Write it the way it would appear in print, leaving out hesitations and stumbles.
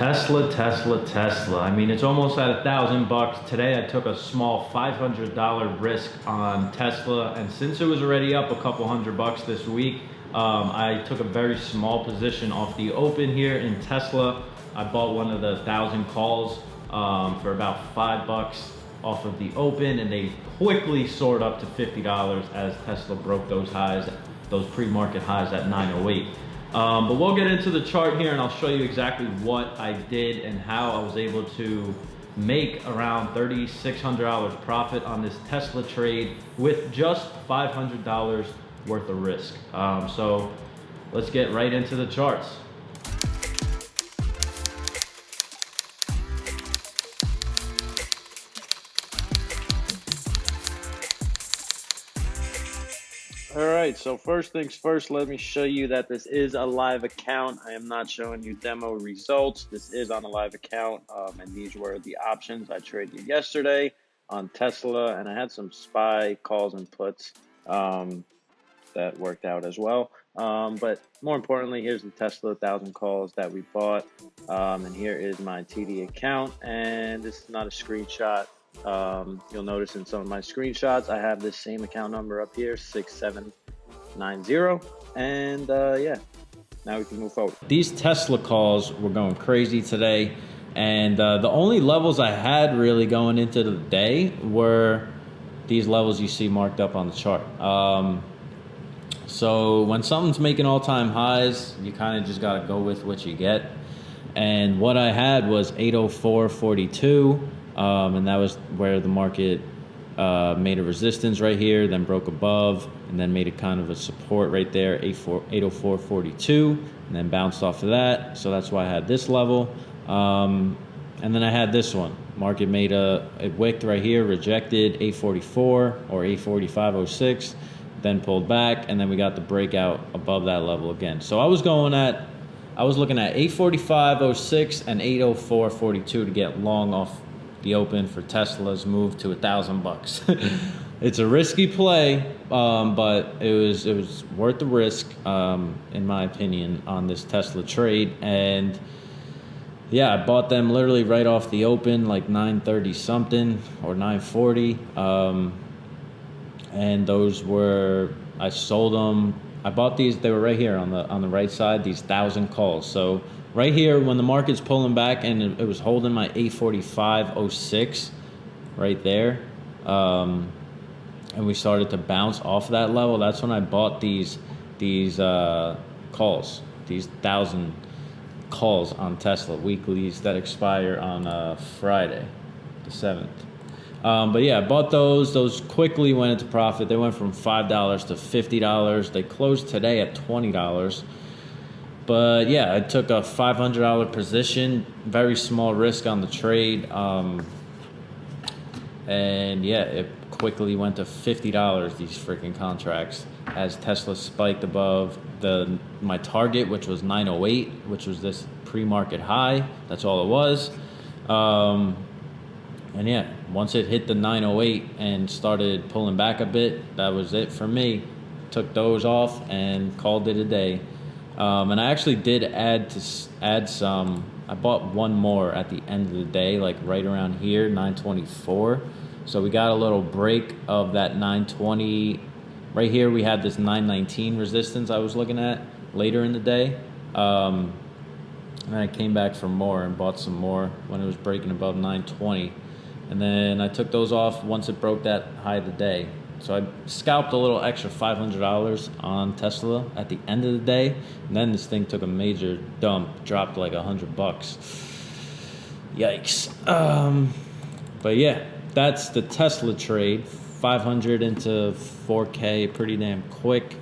Tesla. I mean, it's almost at $1,000. Today I took a small $500 risk on Tesla, and since it was already up a couple $100 this week, I took a very small position off the open here in Tesla. I bought one of the 1,000 calls for about $5 off of the open, and they quickly soared up to $50 as Tesla broke those highs, those pre-market highs at 908. But we'll get into the chart here and I'll show you exactly what I did and how I was able to make around $3,600 profit on this Tesla trade with just $500 worth of risk. So let's get right into the charts. All right, so first things first, let me show you that this is a live account. I am not showing you demo results. This is on a live account, and these were the options I traded yesterday on Tesla, and I had some SPY calls and puts that worked out as well. But more importantly, here's the Tesla 1,000 calls that we bought, and here is my TD account, and this is not a screenshot. You'll notice in some of my screenshots I have this same account number up here, 6790, and yeah, now we can move forward. These Tesla calls were going crazy today, and the only levels I had really going into the day were these levels you see marked up on the chart. So when something's making all-time highs, you kind of just got to go with what you get, and what I had was 804.42. And that was where the market made a resistance right here, then broke above, and then made a kind of a support right there, 804.42, and then bounced off of that. So that's why I had this level. And then I had this one. Market made it wicked right here, rejected 844 or 845.06, then pulled back, and then we got the breakout above that level again. So I was looking at 845.06 and 804.42 to get long off the open for Tesla's move to $1,000. It's a risky play, but it was worth the risk, in my opinion, on this Tesla trade. And yeah, I bought them literally right off the open, like 930 something or 940. And those were, I sold them. I bought these, they were right here on the right side, these 1,000 calls. So right here, when the market's pulling back and it was holding my 845.06 right there, and we started to bounce off that level, that's when I bought these calls, these 1,000 calls on Tesla, weeklies that expire on Friday, the 7th. But yeah, I bought those. Those quickly went into profit. They went from $5 to $50. They closed today at $20. But yeah, I took a $500 position, very small risk on the trade. And yeah, it quickly went to $50, these freaking contracts, as Tesla spiked above my target, which was 908, which was this pre-market high. That's all it was. And yeah, once it hit the 908 and started pulling back a bit, that was it for me. Took those off and called it a day. And I actually did add some. I bought one more at the end of the day, like right around here, 924. So we got a little break of that 920. Right here, we had this 919 resistance I was looking at later in the day. And then I came back for more and bought some more when it was breaking above 920. And then I took those off once it broke that high of the day. So I scalped a little extra $500 on Tesla at the end of the day, and then this thing took a major dump, dropped like $100. Yikes. But yeah, that's the Tesla trade. 500 into 4K, pretty damn quick.